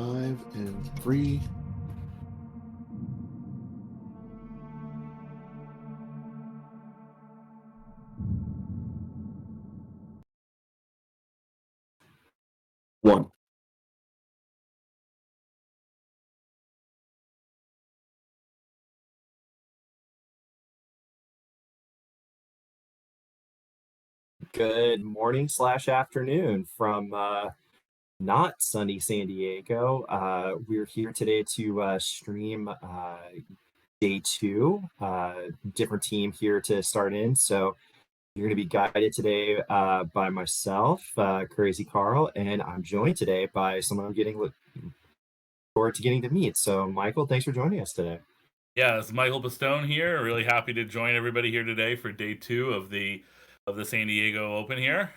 5 and 3. One. Good morning slash afternoon from not sunny San Diego. We're here today to stream day two. Different team here to start in. So you're going to be guided today by myself, Crazy Carl, and I'm joined today by someone I'm looking forward to getting to meet. So Michael, thanks for joining us today. Yeah, it's Michael Pistone here. Really happy to join everybody here today for day two of the San Diego Open here.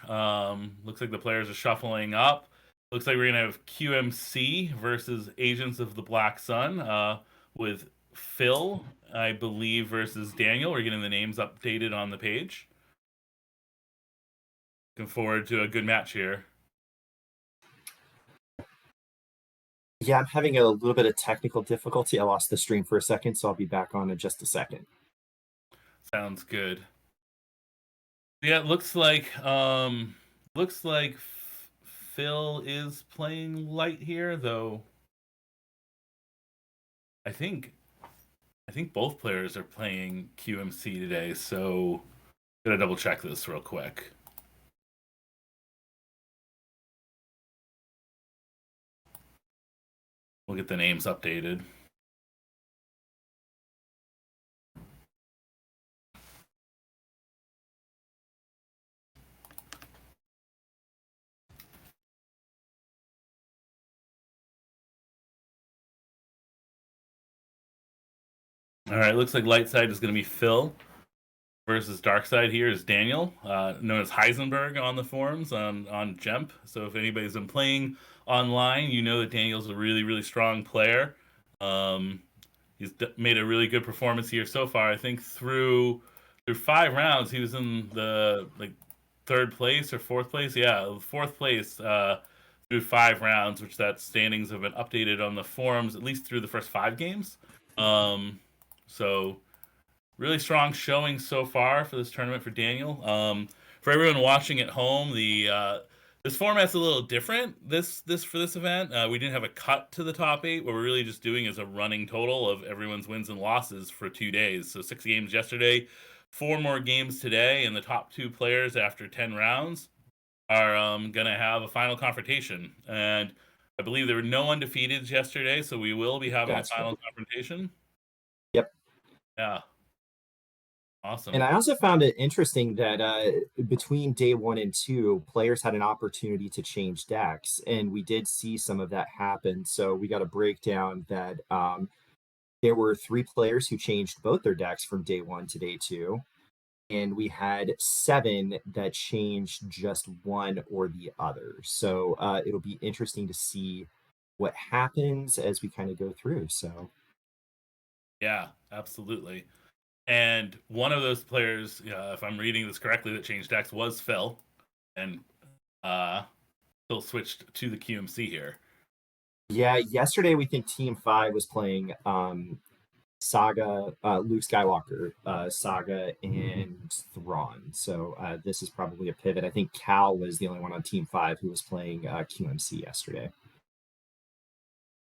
Looks like the players are shuffling up. Looks like we're gonna have QMC versus Agents of the Black Sun with Phil, I believe, versus Daniel. We're getting the names updated on the page. Looking forward to a good match here. Yeah, I'm having a little bit of technical difficulty. I lost the stream for a second, so I'll be back on in just a second. Sounds good. Yeah, it looks like Phil is playing light here, though. I think both players are playing QMC today, so gonna double check this real quick. We'll get the names updated. All right, looks like light side is going to be Phil versus dark side here is Daniel, known as Heisenberg on the forums on Gemp. So if anybody's been playing online, you know that Daniel's a really strong player. He's made a really good performance here so far. I think through 5 rounds, he was in the third place or fourth place. Yeah, fourth place through 5 rounds, which that standings have been updated on the forums at least through the first 5 games. So really strong showing so far for this tournament for Daniel. For everyone watching at home, this format's a little different. This for this event, we didn't have a cut to the top 8. What we're really just doing is a running total of everyone's wins and losses for 2 days. So 6 games yesterday, 4 more games today, and the top 2 players after 10 rounds are gonna have a final confrontation. And I believe there were no undefeateds yesterday, so we will be having a final confrontation. Yep. Yeah. Awesome. And I also found it interesting that between day 1 and 2, players had an opportunity to change decks, and we did see some of that happen. So we got a breakdown that there were 3 players who changed both their decks from day 1 to day 2, and we had 7 that changed just one or the other. So it'll be interesting to see what happens as we kind of go through. So yeah, absolutely. And one of those players, if I'm reading this correctly, that changed decks was Phil, and Phil switched to the QMC here. yeah, yesterday we think Team 5 was playing Saga, Luke Skywalker, Saga, and Thrawn. So this is probably a pivot. I think Cal was the only one on Team 5 who was playing QMC yesterday.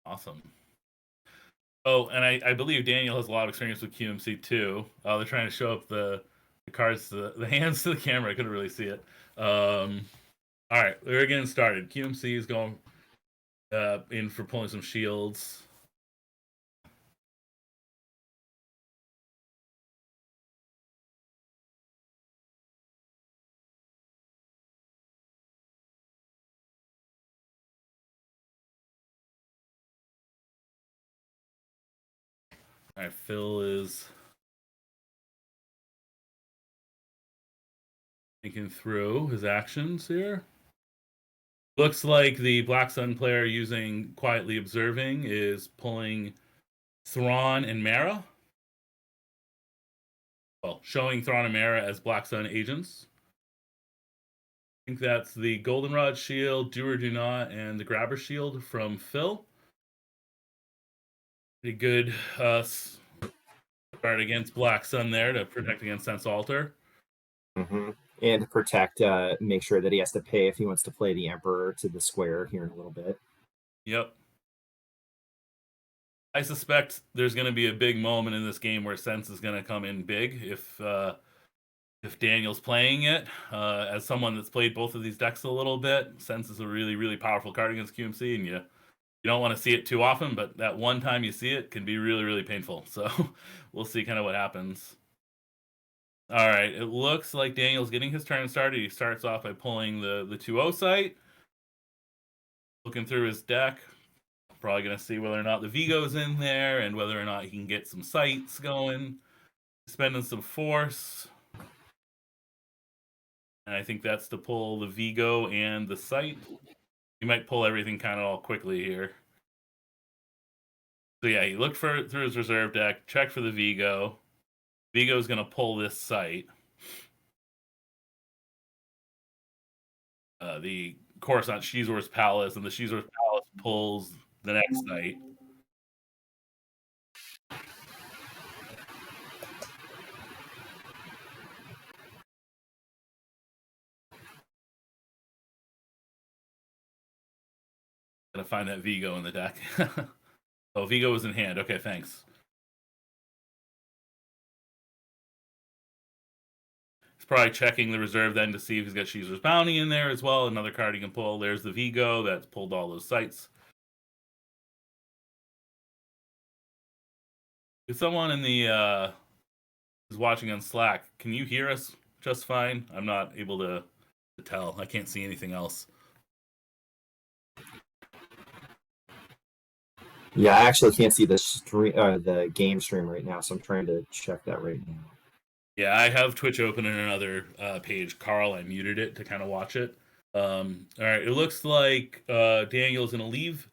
Awesome. Oh, and I believe Daniel has a lot of experience with QMC too. They're trying to show up the cards, the hands to the camera. I couldn't really see it. All right, we're getting started. QMC is going in for pulling some shields. All right, Phil is thinking through his actions here. Looks like the Black Sun player using Quietly Observing is pulling Thrawn and Mara. Well, showing Thrawn and Mara as Black Sun agents. I think that's the Goldenrod shield, Do or Do Not, and the Grabber shield from Phil. Pretty good start against Black Sun there to protect against Sense Alter. Mm-hmm. And to protect, make sure that he has to pay if he wants to play the Emperor to the square here in a little bit. Yep. I suspect there's going to be a big moment in this game where Sense is going to come in big if Daniel's playing it. As someone that's played both of these decks a little bit, Sense is a really, really powerful card against QMC, and you don't want to see it too often, but that one time you see it can be really, really painful. So we'll see kind of what happens. All right, it looks like Daniel's getting his turn started. He starts off by pulling the 2-0 site, looking through his deck. Probably going to see whether or not the Vigo's in there and whether or not he can get some sights going. Spending some force. And I think that's to pull the Vigo and the sight. He might pull everything kind of all quickly here. So yeah, he looked through his reserve deck, checked for the Vigo. Vigo's going to pull this sight. The Coruscant Shizor's Palace, and the Shizor's Palace pulls the next sight. Gonna find that Vigo in the deck. Oh, Vigo was in hand. Okay, thanks. He's probably checking the reserve then to see if he's got Shizor's Bounty in there as well. Another card he can pull. There's the Vigo that's pulled all those sites. If someone in the is watching on Slack, can you hear us just fine? I'm not able to tell. I can't see anything else. Yeah, I actually can't see the game stream right now, so I'm trying to check that right now. Yeah, I have Twitch open in another page. Carl, I muted it to kind of watch it. All right, it looks like Daniel's going to leave.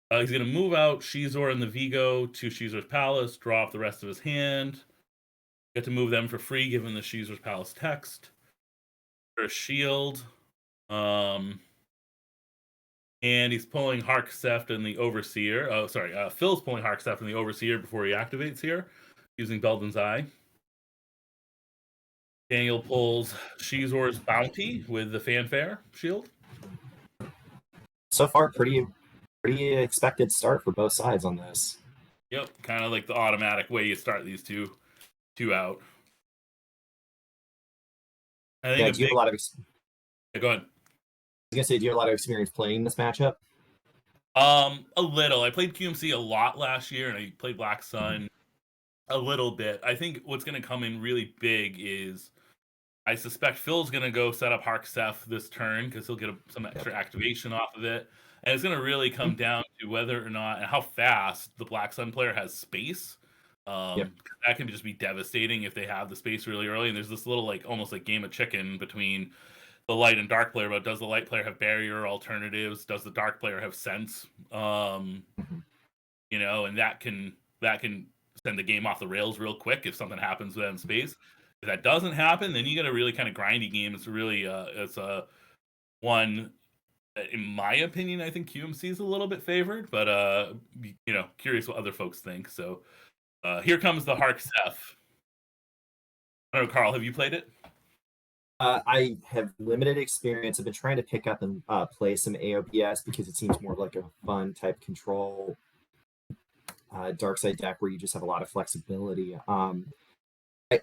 He's going to move out Shizor and the Vigo to Shizor's Palace, draw off the rest of his hand. Get to move them for free, given the Shizor's Palace text. For a shield. And he's pulling Harkseft and the Overseer. Oh, sorry. Phil's pulling Harkseft and the Overseer before he activates here, using Belden's Eye. Daniel pulls Shizor's Bounty with the Fanfare shield. So far, pretty expected start for both sides on this. Yep, kind of like the automatic way you start these two out. I think do you have a lot of? Yeah, go ahead. I was gonna say, do you have a lot of experience playing this matchup? A little. I played QMC a lot last year, and I played Black Sun a little bit. I think what's going to come in really big is I suspect Phil's going to go set up Harksef this turn because he'll get some extra activation off of it. And it's going to really come down to whether or not and how fast the Black Sun player has space. That can just be devastating if they have the space really early. And there's this little, like, almost like game of chicken between the light and dark player, but does the light player have barrier alternatives? Does the dark player have sense? And that can send the game off the rails real quick if something happens with that in space. If that doesn't happen, then you get a really kind of grindy game. It's really it's a one that, in my opinion, I think QMC is a little bit favored, but curious what other folks think. So here comes the Harksef. I don't know, Carl, have you played it? I have limited experience. I've been trying to pick up and play some AOBS because it seems more like a fun type control dark side deck where you just have a lot of flexibility.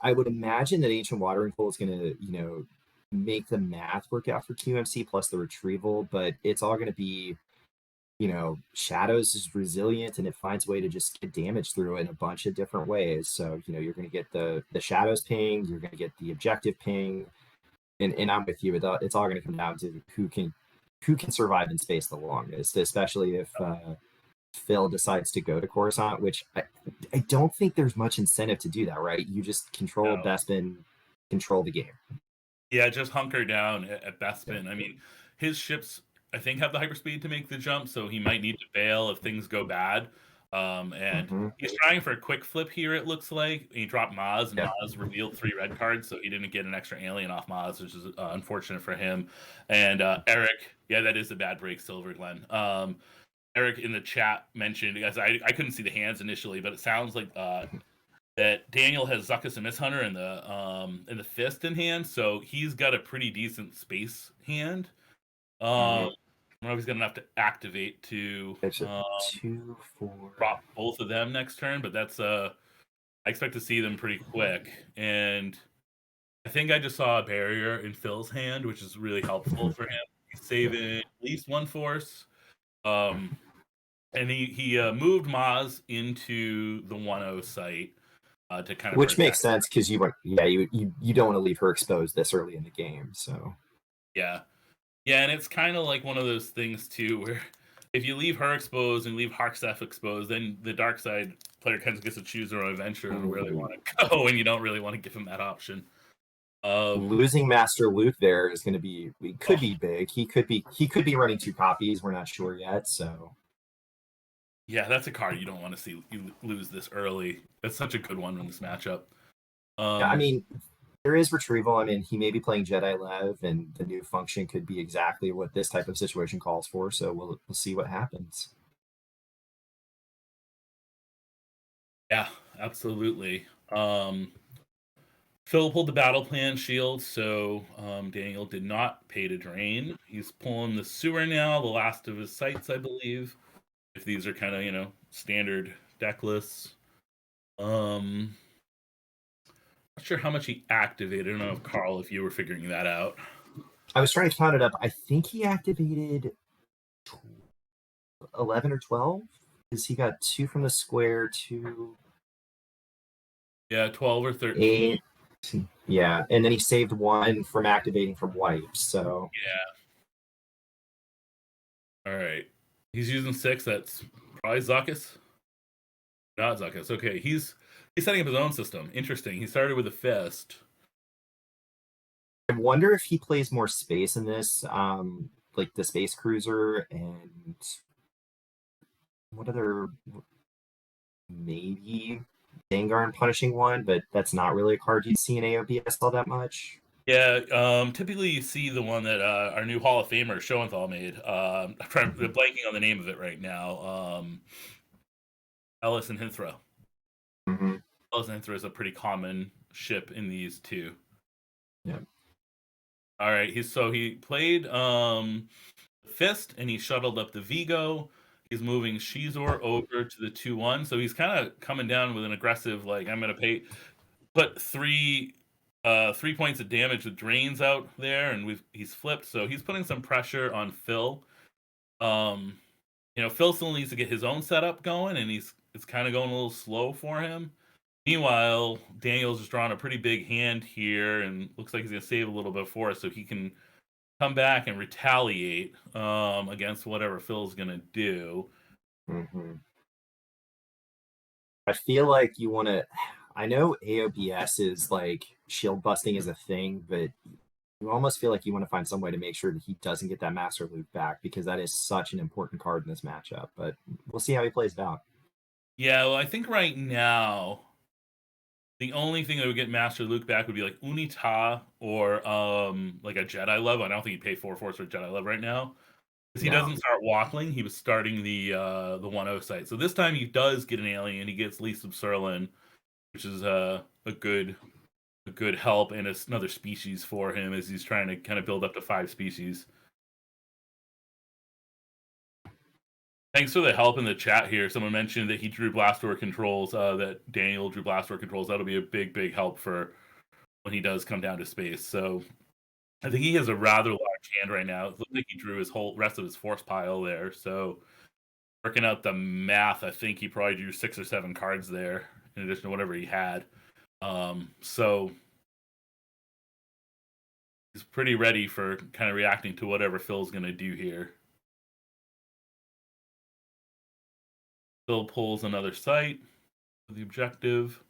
I would imagine that Ancient Watering Hole is going to, make the math work out for QMC plus the retrieval, but it's all going to be, Shadows is resilient and it finds a way to just get damage through it in a bunch of different ways. So, you're going to get the Shadows ping, you're going to get the objective ping, and I'm with you. It's all going to come down to who can survive in space the longest, especially if Phil decides to go to Coruscant, which I don't think there's much incentive to do that, right? You just control Bespin, control the game. Yeah, just hunker down at Bespin. I mean, his ships, I think, have the hyperspeed to make the jump, so he might need to bail if things go bad. He's trying for a quick flip here, it looks like. He dropped Maz, and Maz revealed 3 red cards, so he didn't get an extra alien off Maz, which is unfortunate for him. And Eric, that is a bad break, Silver Glen. Eric in the chat mentioned, as I couldn't see the hands initially, but it sounds like that Daniel has Zuckuss and Misshunter in the fist in hand, so he's got a pretty decent space hand. I don't know if he's got enough to activate to It's a 2, 4. drop both of them next turn, but that's I expect to see them pretty quick. And I think I just saw a barrier in Phil's hand, which is really helpful for him. He's saving at least one force. And he moved Maz into the 1-0 site to kind of Which makes protect. sense because you don't want to leave her exposed this early in the game. So Yeah, and it's kind of like one of those things too, where if you leave her exposed and leave Harksef exposed, then the dark side player kind of gets to choose their own adventure and where they want to go, and you don't really want to give them that option. Losing Master Luke there is going to be could be big. He could be running 2 copies. We're not sure yet. So yeah, that's a card you don't want to see you lose this early. That's such a good one in this matchup. yeah, I mean, there is retrieval. I mean, he may be playing Jedi Lev, and the new function could be exactly what this type of situation calls for. So we'll see what happens. Yeah, absolutely. Phil pulled the battle plan shield, so Daniel did not pay to drain. He's pulling the sewer now, the last of his sites, I believe. If these are kind of, standard deck lists. Not sure how much he activated. I don't know, Carl, if you were figuring that out. I was trying to count it up. I think he activated 11 or 12 because he got 2 from the square, 2. Yeah, 12 or 13. 8. Yeah, and then he saved 1 from activating from wipes. So yeah. All right. He's using 6. That's probably Zuckuss. Not Zuckuss. Okay, he's setting up his own system. Interesting. He started with a fist. I wonder if he plays more space in this, like the space cruiser and what other, maybe Vanguard punishing 1, but that's not really a card you'd see in AOBS all that much. Yeah, typically you see the one that our new Hall of Famer Schoenthal made. I'm blanking on the name of it right now. Ellis and Hinthra. Mm-hmm. Ellis and Hinthra is a pretty common ship in these two. Yeah. All right, he played Fist and he shuttled up the Vigo. He's moving Shizor over to the 2-1, so he's kind of coming down with an aggressive, like, I'm going to put 3 points of damage with drains out there, and he's flipped, so he's putting some pressure on Phil. Phil still needs to get his own setup going, and it's kind of going a little slow for him. Meanwhile, Daniel's just drawn a pretty big hand here, and looks like he's going to save a little bit for us so he can come back and retaliate against whatever Phil's going to do. Mm-hmm. I feel like you want to. I know AOBS is like shield busting is a thing, but you almost feel like you want to find some way to make sure that he doesn't get that Master Luke back because that is such an important card in this matchup. But we'll see how he plays it out. Yeah, well, I think right now the only thing that would get Master Luke back would be like Unita or like a Jedi Love. I don't think he'd pay 4 force for Jedi Love right now. Because he doesn't start waffling, he was starting the 1-0 site. So this time he does get an alien. He gets Lee Subserlin, which is a good help and it's another species for him as he's trying to kind of build up to 5 species. Thanks for the help in the chat here. Someone mentioned that he drew Blastdoor controls, that Daniel drew Blastdoor controls. That'll be a big help for when he does come down to space. So I think he has a rather large hand right now. It looks like he drew his whole rest of his force pile there. So working out the math, I think he probably drew 6 or 7 cards there in addition to whatever he had. So he's pretty ready for kind of reacting to whatever Phil's going to do here. Phil pulls another site with the objective.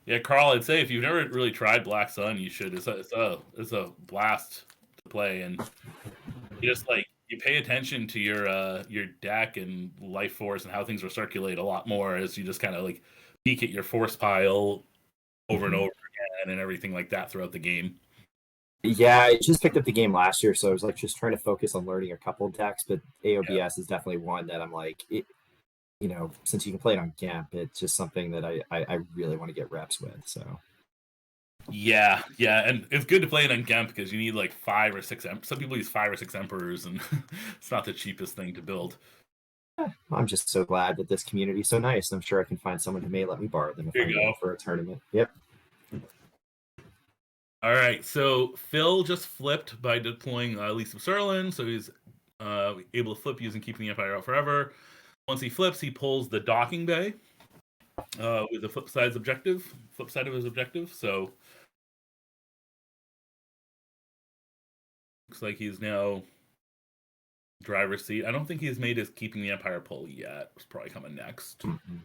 Yeah, Carl, I'd say if you've never really tried Black Sun, you should. It's a blast to play, and you just you pay attention to your deck and life force and how things will circulate a lot more as you just kind of peek at your force pile over and over again and everything like that throughout the game. Yeah, I just picked up the game last year, so I was like just trying to focus on learning a couple decks. But AOBS is definitely one that I'm like, since you can play it on GAMP, it's just something that I really want to get reps with. So Yeah, and it's good to play it on Gemp because you need like 5 or 6. Some people use 5 or 6 emperors, and it's not the cheapest thing to build. I'm just so glad that this community is so nice. I'm sure I can find someone who may let me borrow them if Here I'm you going go. for a tournament. Yep. All right, so Phil just flipped by deploying Lisa Serlin, so he's able to flip using keeping the Empire out forever. Once he flips, he pulls the docking bay with the flip side of his objective. So looks like he's now driver's seat. I don't think he's made his keeping the Empire pull yet. It's probably coming next. Mm-hmm.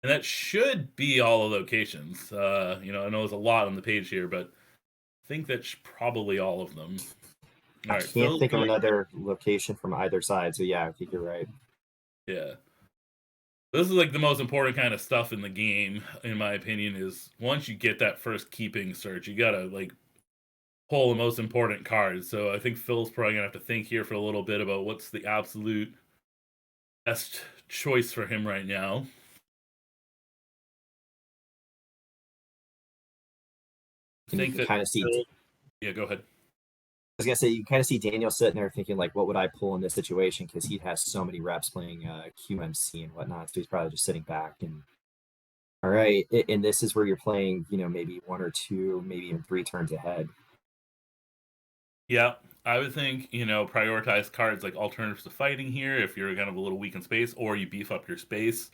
And that should be all the locations. I know there's a lot on the page here, but I think that's probably all of them. All I right, can't think of another location from either side. So yeah, I think you're right. Yeah. This is like the most important kind of stuff in the game, in my opinion, is once you get that first keeping search, you gotta like pull the most important cards. So I think Phil's probably gonna have to think here for a little bit about what's the absolute best choice for him right now. I think that kind of see. Yeah, go ahead. I was gonna say you kind of see Daniel sitting there thinking like, what would I pull in this situation? Because he has so many reps playing QMC and whatnot, so he's probably just sitting back and. All right, and this is where you're playing, maybe 1 or 2, maybe even 3 turns ahead. Yeah, I would think, prioritize cards like alternatives to fighting here if you're kind of a little weak in space, or you beef up your space.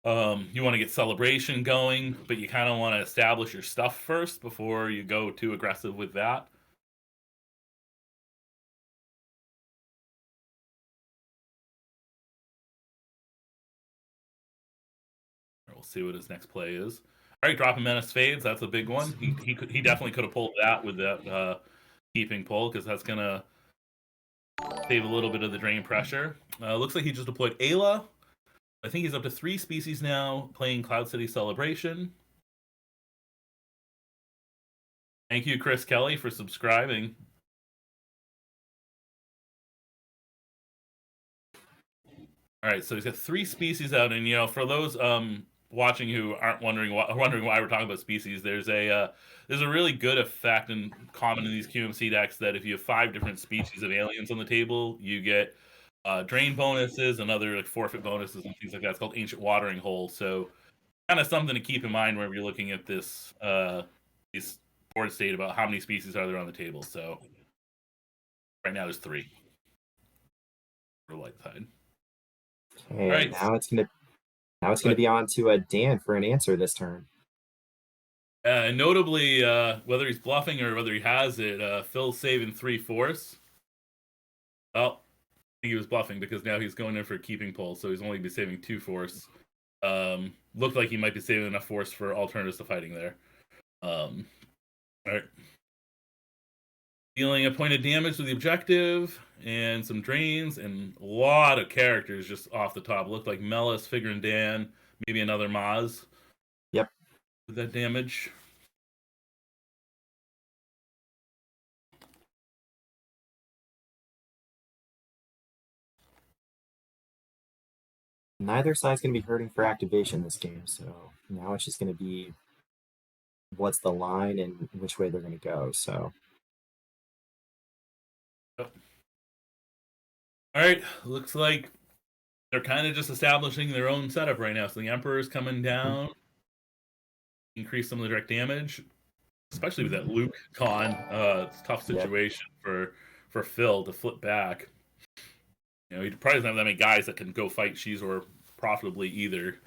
You want to get celebration going, but you kind of want to establish your stuff first before you go too aggressive with that. We'll see what his next play is. All right, dropping Menace Fades. That's a big one. He definitely could have pulled that with that keeping pull because that's gonna save a little bit of the drain pressure. Looks like he just deployed Ayla. I think he's up to 3 species now, playing Cloud City Celebration. Thank you, Chris Kelly, for subscribing. All right, so he's got 3 species out, and for those watching who aren't wondering why we're talking about species, there's a really good effect and common in these QMC decks that if you have 5 different species of aliens on the table, you get drain bonuses and other like forfeit bonuses and things like that. It's called Ancient Watering Hole. So kind of something to keep in mind whenever you're looking at this board state about how many species are there on the table. So right now there's 3 for light side. Okay, all right. Now it's gonna be on to Dan for an answer this turn. Notably, whether he's bluffing or whether he has it, Phil's saving 3 force. Well, I think he was bluffing because now he's going in for a keeping pull, so he's only be saving 2 force. Looked like he might be saving enough force for alternatives to fighting there. All right. Dealing a point of damage to the objective and some drains and a lot of characters just off the top. Looked like Melis, Figure, and Dan, maybe another Maz. Yep. With that damage. Neither side's going to be hurting for activation this game, so now it's just going to be what's the line and which way they're going to go. So, all right, looks like they're kind of just establishing their own setup right now. So the Emperor's coming down, increase some of the direct damage, especially with that Luke con. It's a tough situation for Phil to flip back. He probably doesn't have that many guys that can go fight Shizor profitably either.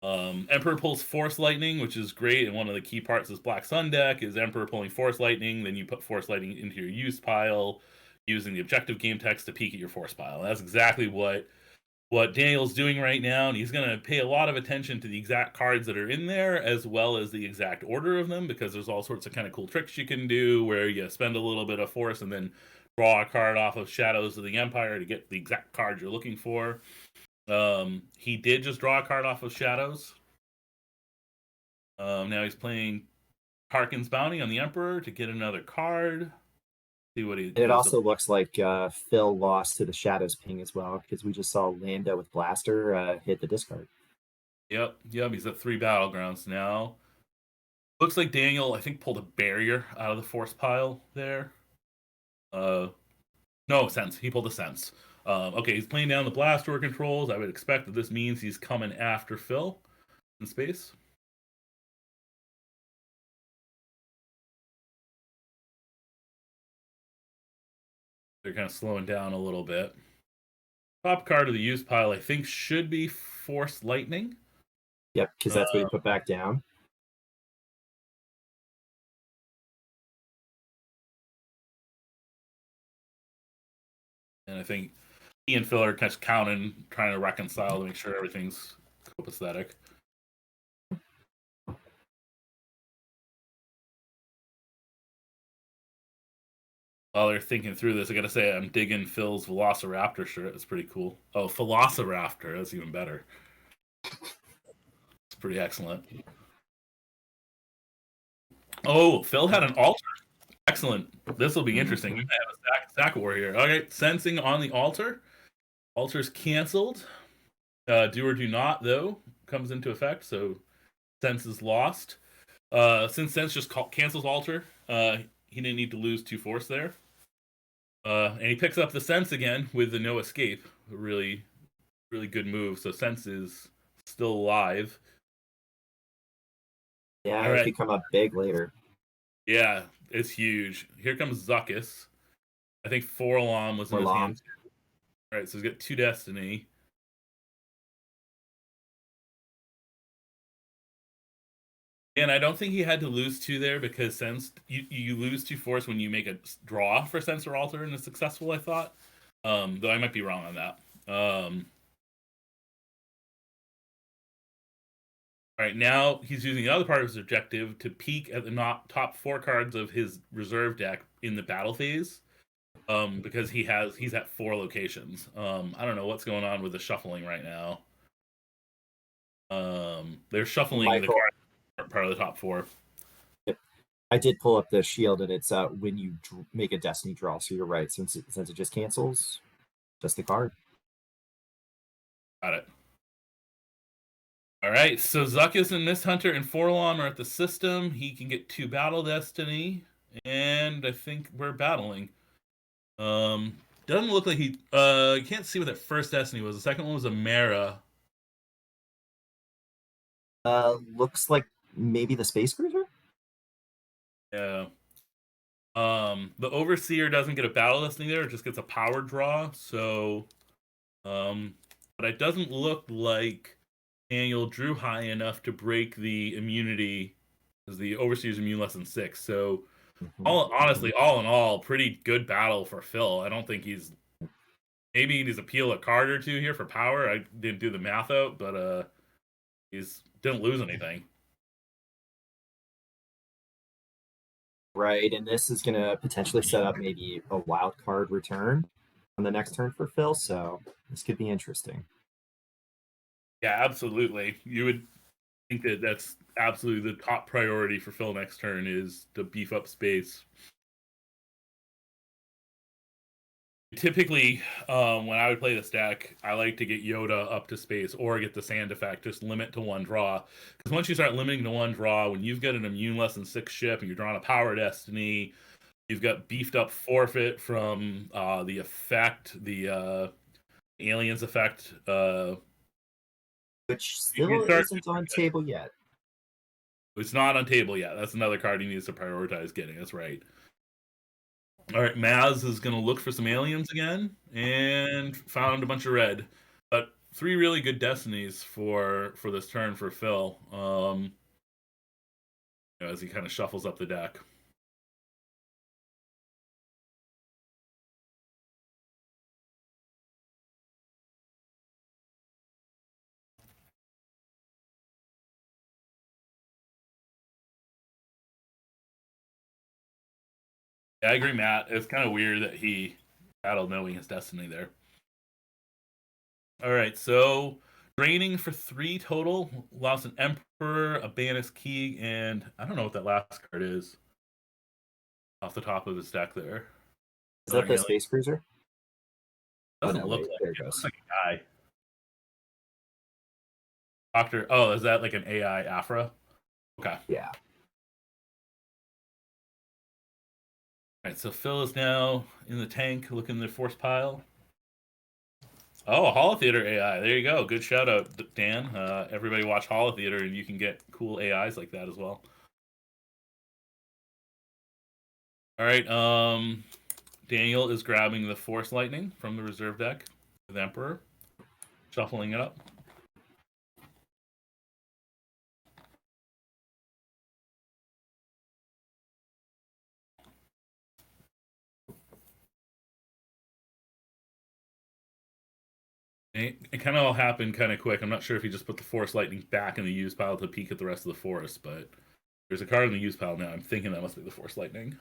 Emperor pulls Force Lightning, which is great, and one of the key parts of this Black Sun deck is Emperor pulling Force Lightning, then you put Force Lightning into your used pile, using the objective game text to peek at your force pile. And that's exactly what Daniel's doing right now, and he's going to pay a lot of attention to the exact cards that are in there, as well as the exact order of them, because there's all sorts of kind of cool tricks you can do, where you spend a little bit of force and then draw a card off of Shadows of the Empire to get the exact card you're looking for. He did just draw a card off of Shadows. Now he's playing Harkin's Bounty on the Emperor to get another card. See what he And it goes also looks like Phil lost to the Shadows Ping as well, because we just saw Lambda with Blaster hit the discard. Yep. He's at 3 battlegrounds now. Looks like Daniel, I think, pulled a barrier out of the force pile there. No, sense. He pulled a sense. Okay, he's playing down the Blaster controls. I would expect that this means he's coming after Phil in space. They're kind of slowing down a little bit. Top card of the use pile, I think, should be Force Lightning. Yep, because that's what he put back down. And I think he and Phil are kind of counting, trying to reconcile to make sure everything's copacetic. While they're thinking through this, I gotta say, I'm digging Phil's Velociraptor shirt. It's pretty cool. Oh, Velociraptor. That's even better. It's pretty excellent. Oh, Phil had an altar. Excellent. This will be interesting. We might have a stack war here. Okay, sensing on the altar. Altar's canceled. Do or do not, though, comes into effect. So sense is lost. Since sense just cancels altar, he didn't need to lose 2 force there. And he picks up the sense again with the no escape. A really, really good move. So sense is still alive. Yeah, it could come up big later. Yeah, it's huge. Here comes Zuckuss. I think Forlom was in his hand. All right, so he's got 2 destiny. And I don't think he had to lose 2 there because sense you lose 2 force when you make a draw for sense or altar and it's successful, I thought. Though I might be wrong on that. All right, now he's using the other part of his objective to peek at the top 4 cards of his reserve deck in the battle phase. Because he's at 4 locations. I don't know what's going on with the shuffling right now. They're shuffling the card part of the top 4. I did pull up the shield, and it's when you make a destiny draw. So you're right, since it just cancels, just the card. Got it. All right, so Zuckuss and Mist Hunter and Forlom are at the system. He can get 2 battle destiny, and I think we're battling. Doesn't look like he. You can't see what that first destiny was. The second one was a Mara. Looks like maybe the Space Cruiser. Yeah. The Overseer doesn't get a battle destiny there; it just gets a power draw. So, but it doesn't look like Daniel drew high enough to break the immunity, because the Overseer's immune less than 6. So, honestly, all in all, pretty good battle for Phil. I don't think he's. Maybe he needs to peel a card or 2 here for power. I didn't do the math out, but he's didn't lose anything. Right, and this is going to potentially set up maybe a wild card return on the next turn for Phil, so this could be interesting. Yeah, absolutely. You would think that that's absolutely the top priority for Phil next turn is to beef up space. Typically, when I would play this deck, I like to get Yoda up to space or get the sand effect, just limit to 1 draw. Because once you start limiting to 1 draw, when you've got an immune less than 6 ship and you're drawing a power destiny, you've got beefed up forfeit from the effect, the aliens effect. Which still isn't on table yet. It's not on table yet. That's another card he needs to prioritize getting. That's right. All right, Maz is going to look for some aliens again and found a bunch of red. But 3 really good destinies for this turn for Phil, as he kind of shuffles up the deck. Yeah, I agree, Matt. It's kind of weird that he battled knowing his destiny there. All right, so draining for 3 total. Lost an Emperor, a Banis Key, and I don't know what that last card is off the top of his deck there. Is that the Space Cruiser? Doesn't no, look wait, like there it. it goes. Looks like a guy. Doctor. Oh, is that like an AI Afra? Okay. Yeah. All right, so Phil is now in the tank looking in the force pile. Oh, Holo Theater AI. There you go. Good shout out, Dan. Everybody watch Holo Theater and you can get cool AIs like that as well. All right. Daniel is grabbing the Force Lightning from the reserve deck with Emperor, shuffling it up. It kind of all happened kind of quick. I'm not sure if he just put the Force Lightning back in the use pile to peek at the rest of the forest, but there's a card in the use pile now. I'm thinking that must be the Force Lightning.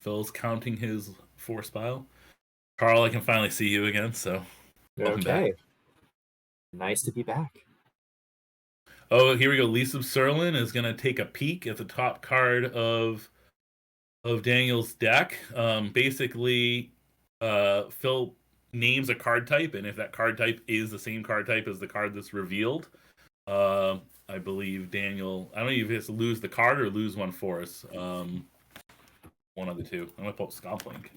Phil's counting his force pile. Carl, I can finally see you again, so welcome back. Nice to be back. Oh, here we go. Lisa Serlin is going to take a peek at the top card of Daniel's deck. Basically, Phil names a card type, and if that card type is the same card type as the card that's revealed, I believe Daniel, I don't know if he has to lose the card or lose one for us. One of the two. I'm going to pull up Scomplink.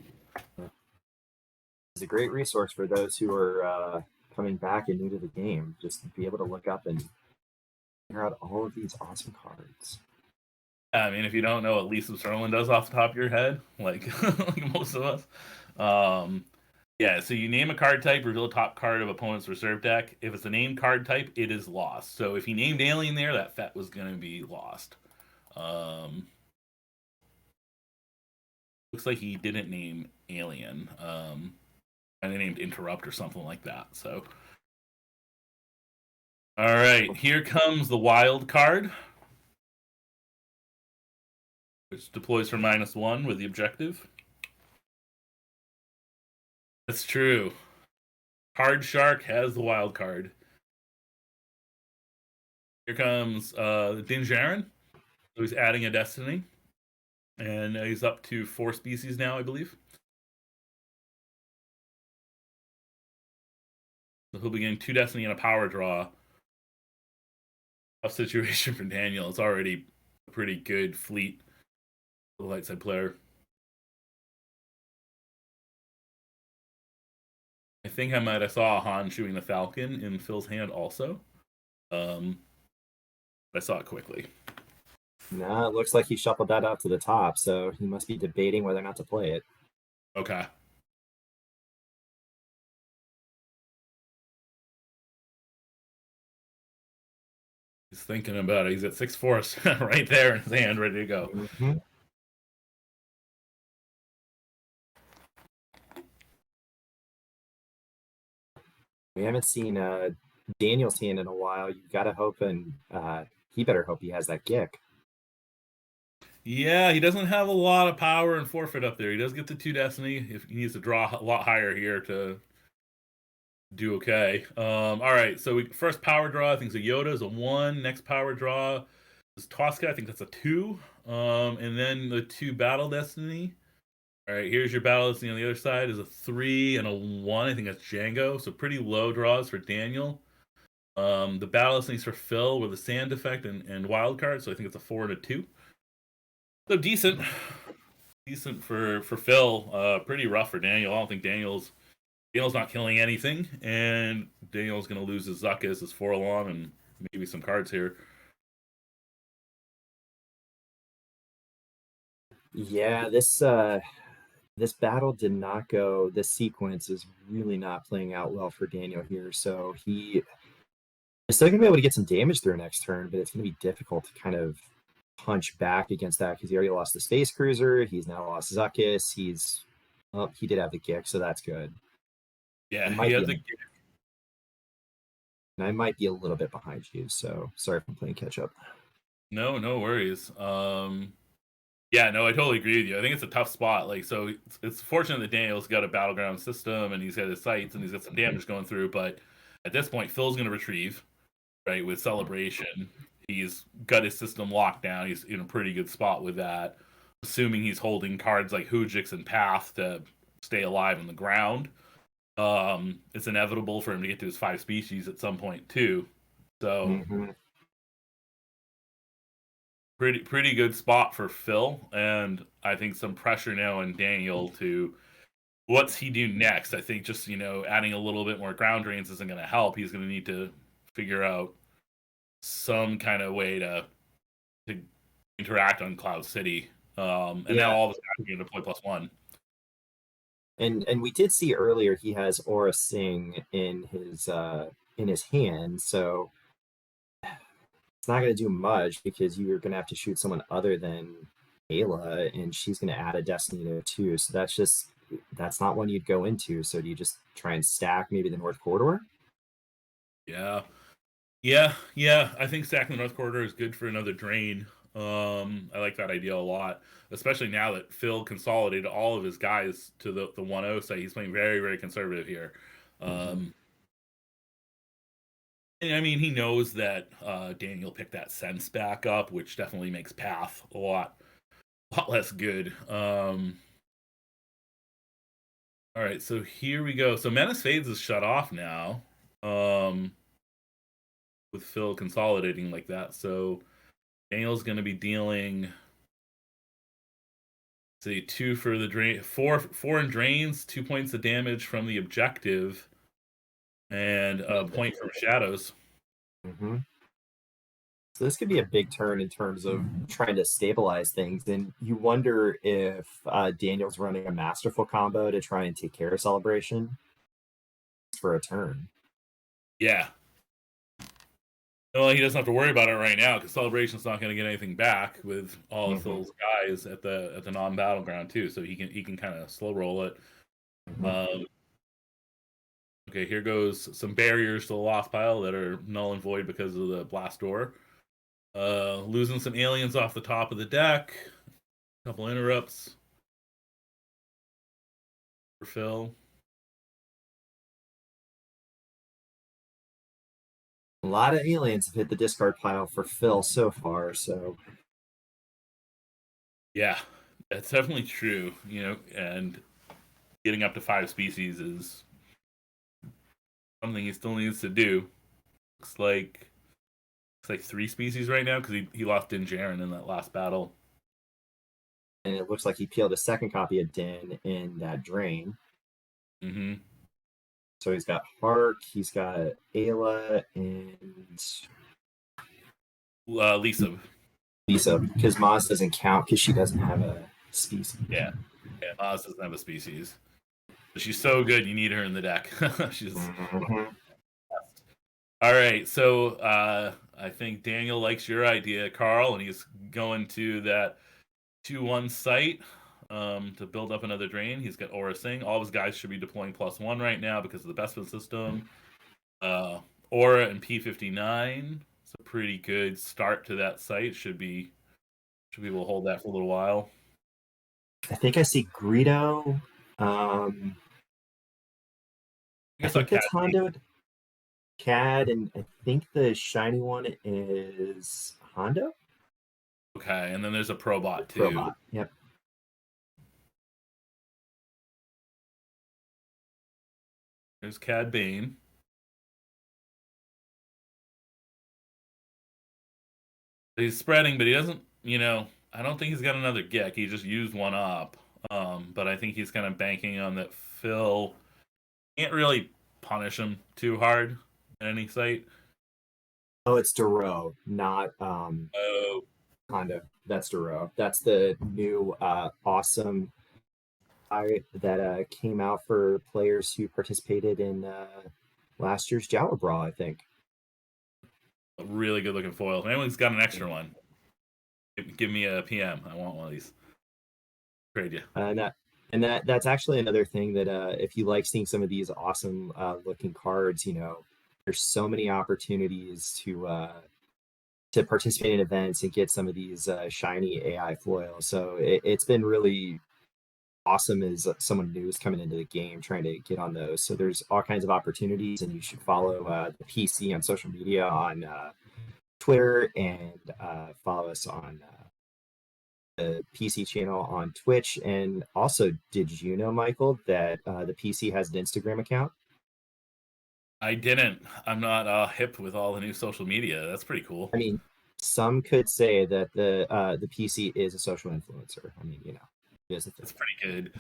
It's a great resource for those who are coming back and new to the game, just to be able to look up and figure out all of these awesome cards. I mean, if you don't know what Lisa Serlin does off the top of your head, like, like most of us, yeah, so you name a card type, reveal a top card of opponent's reserve deck. If it's a named card type, it is lost. So if he named Alien there, that fet was going to be lost. Looks like he didn't name Alien. And they named Interrupt or something like that. So, all right, here comes the wild card, which deploys for -1 with the objective. That's true. Card Shark has the wild card. Here comes Din Djarin. So he's adding a Destiny. And he's up to 4 species now, I believe. So he'll be getting 2 Destiny and a power draw. Tough situation for Daniel. It's already a pretty good fleet for the light side player. I think I might have saw Han shooting the Falcon in Phil's hand also. I saw it quickly. No, it looks like he shuffled that out to the top, so he must be debating whether or not to play it. Okay. He's thinking about it. He's at 6 force right there in his hand, ready to go. Mm-hmm. We haven't seen Daniel's hand in a while. You gotta hope, and he better hope he has that Gick. Yeah, he doesn't have a lot of power and forfeit up there. He does get the 2 Destiny. If he needs to draw a lot higher here to do okay. All right, so first power draw, I think it's a Yoda is a 1. Next power draw is Tosca. I think that's a 2. And then the 2 Battle Destiny. All right, here's your Battle Destiny on the other side is a 3 and a 1. I think that's Django. So pretty low draws for Daniel. The Battle Destinies for Phil with a Sand Effect and Wild Card. So I think it's a 4 and a 2. So decent for Phil. Pretty rough for Daniel. I don't think Daniel's not killing anything, and Daniel's going to lose his Zuckus, his Forlon, and maybe some cards here. Yeah, this battle did not go. This sequence is really not playing out well for Daniel here. So he is still going to be able to get some damage through next turn, but it's going to be difficult to kind of punch back against that because he already lost the Space Cruiser. He's now lost Zuckus. He did have the Gick, so that's good. Yeah, he has the Gick. And I might be a little bit behind you, so sorry if I'm playing catch up. No worries. Yeah, no, I totally agree with you. I think it's a tough spot. Like, so it's fortunate that Daniel's got a battleground system and he's got his sights and he's got some damage going through. But at this point, Phil's going to retrieve, right, with Celebration. He's got his system locked down. He's in a pretty good spot with that. Assuming he's holding cards like Hujix and Path to stay alive on the ground. It's inevitable for him to get to his 5 species at some point too. So pretty good spot for Phil, and I think some pressure now on Daniel to what's he do next. I think just adding a little bit more ground drains isn't going to help. He's going to need to figure out some kind of way to interact on Cloud City. And now all of a sudden you're going to play +1. And we did see earlier he has Aura Sing in his hand, so it's not going to do much because you're going to have to shoot someone other than Ayla, and she's going to add a Destiny there too. So that's not one you'd go into. So do you just try and stack maybe the North Corridor? Yeah. I think stacking the North Corridor is good for another drain. I like that idea a lot, especially now that Phil consolidated all of his guys to the 1-0 site. He's playing very, very conservative here. And I mean, he knows that Daniel picked that sense back up, which definitely makes Path a lot less good. All right, so here we go. So Menace Fades is shut off now, with Phil consolidating like that. So Daniel's going to be dealing, say, 2 for the drain, 4 in drains, 2 points of damage from the objective, and a point from shadows. So this could be a big turn in terms of trying to stabilize things. And you wonder if Daniel's running a masterful combo to try and take care of Celebration for a turn. Yeah. Well, he doesn't have to worry about it right now because Celebration's not going to get anything back with all of Phil's guys at the non-battleground too, so he can kind of slow roll it. Okay, here goes some barriers to the lost pile that are null and void because of the blast door. Losing some aliens off the top of the deck. A couple interrupts for Phil. A lot of aliens have hit the discard pile for Phil so far, so yeah, that's definitely true. And getting up to 5 species is something he still needs to do. Looks like 3 species right now because he lost Din Djarin in that last battle. And it looks like he peeled a second copy of Din in that drain. So he's got Hark, he's got Ayla, and Lisa. Because Maz doesn't count because she doesn't have a species. Yeah, Maz doesn't have a species. But she's so good, you need her in the deck. She's all right. So I think Daniel likes your idea, Carl, and he's going to that 2-1 site to build up another drain. He's got Aura Sing. All of his guys should be deploying +1 right now because of the Bespin system. Aura and P59. It's a pretty good start to that site. Should be able to hold that for a little while. I think I see Greedo. I think it's Hondo, Cad, and I think the shiny one is Hondo. Okay, and then there's a Probot too. Probot, yep. There's Cad Bane. He's spreading, but he doesn't, I don't think he's got another Gek. He just used one up. But I think he's kind of banking on that Phil can't really punish him too hard at any site. Oh, it's Duro, not Hondo. That's Duro. That's the new awesome that came out for players who participated in last year's Jawa Brawl, I think. A really good looking foil. If anyone's got an extra one, give me a PM. I want one of these. Trade you. And that's actually another thing that if you like seeing some of these awesome looking cards, there's so many opportunities to to participate in events and get some of these shiny AI foils. So it's been really awesome as someone new is coming into the game trying to get on those. So there's all kinds of opportunities, and you should follow the PC on social media on Twitter, and follow us on the PC channel on Twitch. And also, did you know, Michael, that the PC has an Instagram account? I didn't. I'm not hip with all the new social media. That's pretty cool. I mean, some could say that the PC is a social influencer. I mean, it is a thing. It's pretty good.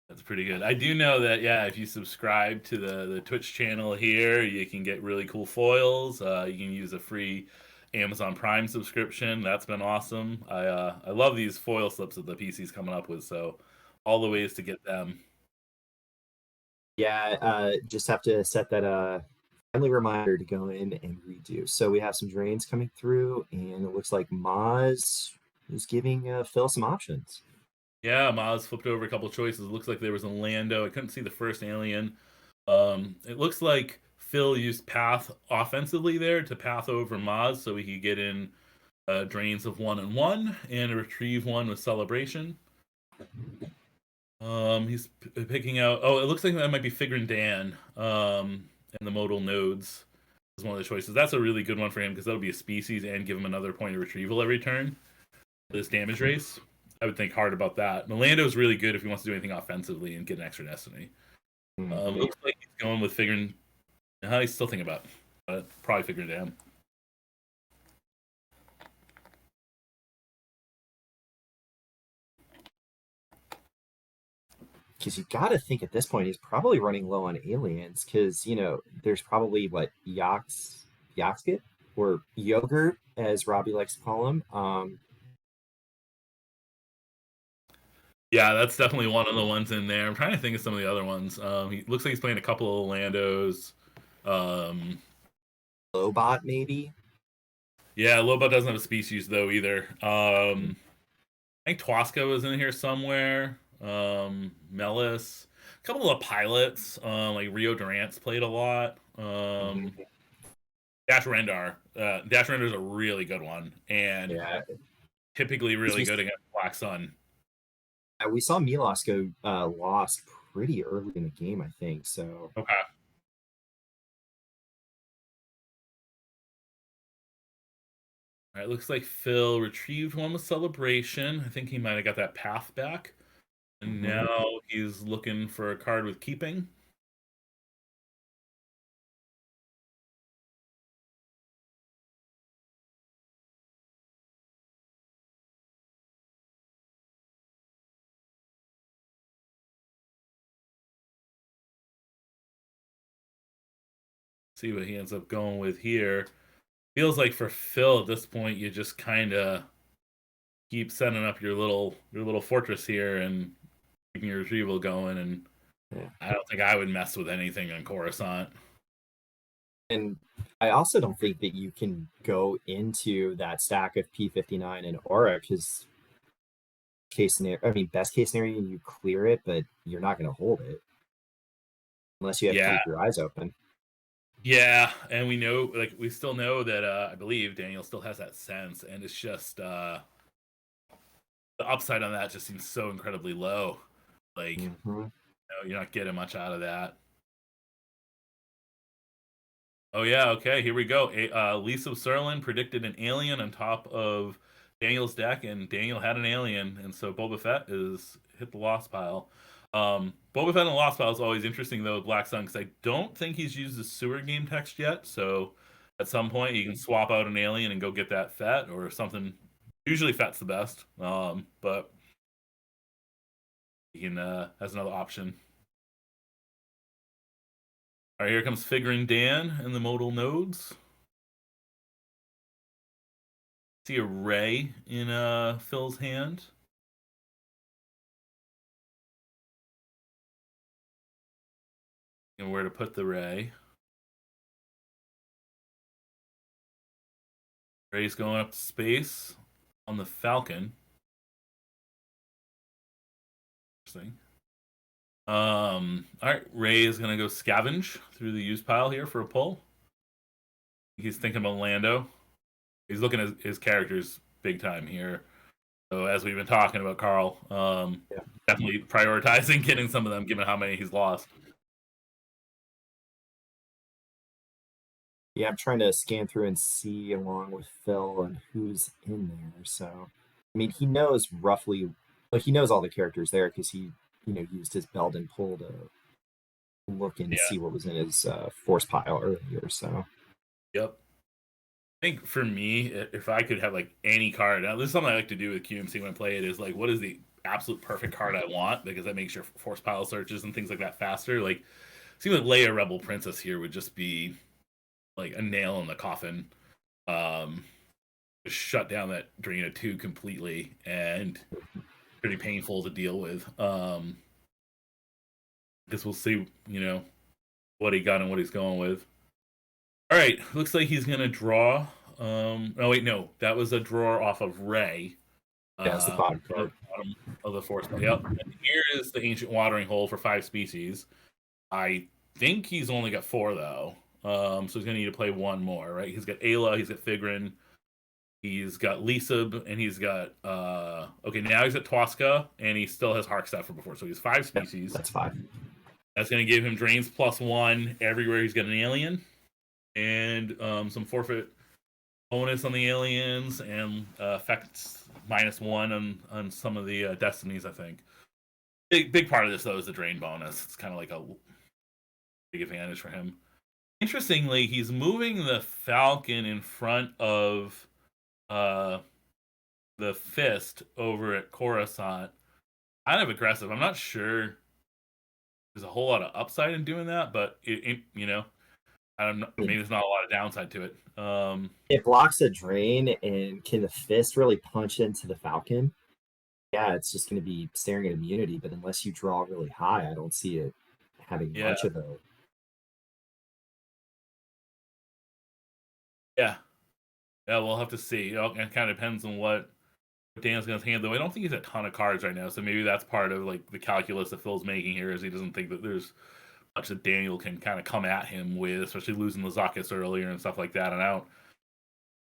That's pretty good. I do know that, yeah, if you subscribe to the Twitch channel here, you can get really cool foils. You can use a free Amazon Prime subscription. That's been awesome. I love these foil slips that the PC's coming up with. So all the ways to get them. Yeah, just have to set that friendly reminder to go in and redo. So we have some drains coming through, and it looks like Maz is giving Phil some options. Yeah, Maz flipped over a couple choices. It looks like there was a Lando. I couldn't see the first alien. It looks like Phil used Path offensively there to path over Maz so he could get in drains of 1 and 1 and retrieve one with Celebration. He's picking out. Oh, it looks like that might be Figrin Dan. And the modal nodes is one of the choices. That's a really good one for him because that'll be a species and give him another point of retrieval every turn. This damage race, I would think hard about that. Melando is really good if he wants to do anything offensively and get an extra destiny. Looks like he's going with Figrin. He's still thinking about it, but probably Figrin Dan. Because you got to think at this point he's probably running low on aliens. Because there's probably what Yaxkit or yogurt, as Robbie likes to call him. Yeah, that's definitely one of the ones in there. I'm trying to think of some of the other ones. He looks like he's playing a couple of Landos. Lobot, maybe. Yeah, Lobot doesn't have a species though either. I think Twaska was in here somewhere. Melis, a couple of pilots, like Rio Durant's played a lot. Dash Rendar. Dash Rendar is a really good one, and typically really good against Black Sun. We saw Milos go lost pretty early in the game, I think. So okay. All right, looks like Phil retrieved one with Celebration. I think he might have got that path back. And now he's looking for a card with Keeping. See what he ends up going with here. Feels like for Phil at this point, you just kind of keep setting up your little fortress here and keeping your retrieval going. And I don't think I would mess with anything on Coruscant. And I also don't think that you can go into that stack of P59 and Aura because best case scenario, you clear it, but you're not going to hold it unless you have to keep your eyes open. Yeah, and we still know that I believe Daniel still has that sense, and it's just the upside on that just seems so incredibly low. Like, you're not getting much out of that. Oh yeah, okay, here we go. Lisa Serlin predicted an alien on top of Daniel's deck, and Daniel had an alien, and so Boba Fett is hit the lost pile. Boba Fett in the lost pile is always interesting though with Black Sun because I don't think he's used the sewer game text yet. So at some point you can swap out an alien and go get that Fett or something. Usually Fett's the best, but he can has another option. All right, here comes Figrin Dan and the modal nodes. See a ray in Phil's hand. And where to put the ray. Ray's going up to space on the Falcon. Interesting. All right, Ray is gonna go scavenge through the use pile here for a pull. He's thinking about Lando. He's looking at his characters big time here. So as we've been talking about, Carl, definitely prioritizing getting some of them, given how many he's lost. Yeah, I'm trying to scan through and see along with Phil and who's in there. So, I mean, he knows roughly, like he knows all the characters there because he, used his belt and pull to look and Yeah. see what was in his force pile earlier. So, Yep. I think for me, if I could have like any card, now this is something I like to do with QMC when I play it, is like, what is the absolute perfect card I want? Because that makes your force pile searches and things like that faster. Like, it seems like Leia Rebel Princess here would just be like a nail in the coffin. Um, just shut down that Drina 2 completely and pretty painful to deal with. Guess we'll see, what he got and what he's going with. All right, looks like he's gonna draw. Oh wait, no, that was a draw off of Ray. yeah, it's the bottom card. Bottom of the force. Yep. And here is the ancient watering hole for 5 species. I think he's only got 4 though. So he's gonna need to play 1 more, right? He's got Ayla, he's got Figrin, he's got Lisab, and he's got okay, now he's at Twaska, and he still has Harkstaff from before, so he's 5 species. Yep, that's 5. That's gonna give him drains +1 everywhere he's got an alien, and some forfeit bonus on the aliens, and effects -1 on some of the destinies. I think big part of this though is the drain bonus. It's kind of like a big advantage for him. Interestingly, he's moving the Falcon in front of the Fist over at Coruscant. Kind of aggressive. I'm not sure there's a whole lot of upside in doing that, but I don't know. Maybe there's not a lot of downside to it. It blocks a drain, and can the Fist really punch into the Falcon? Yeah, it's just going to be staring at immunity, but unless you draw really high, I don't see it having much of a. Yeah, we'll have to see. It kind of depends on what Dan's going to handle. I don't think he's a ton of cards right now, so maybe that's part of like the calculus that Phil's making here, is he doesn't think that there's much that Daniel can kind of come at him with, especially losing Lazakis earlier and stuff like that. And I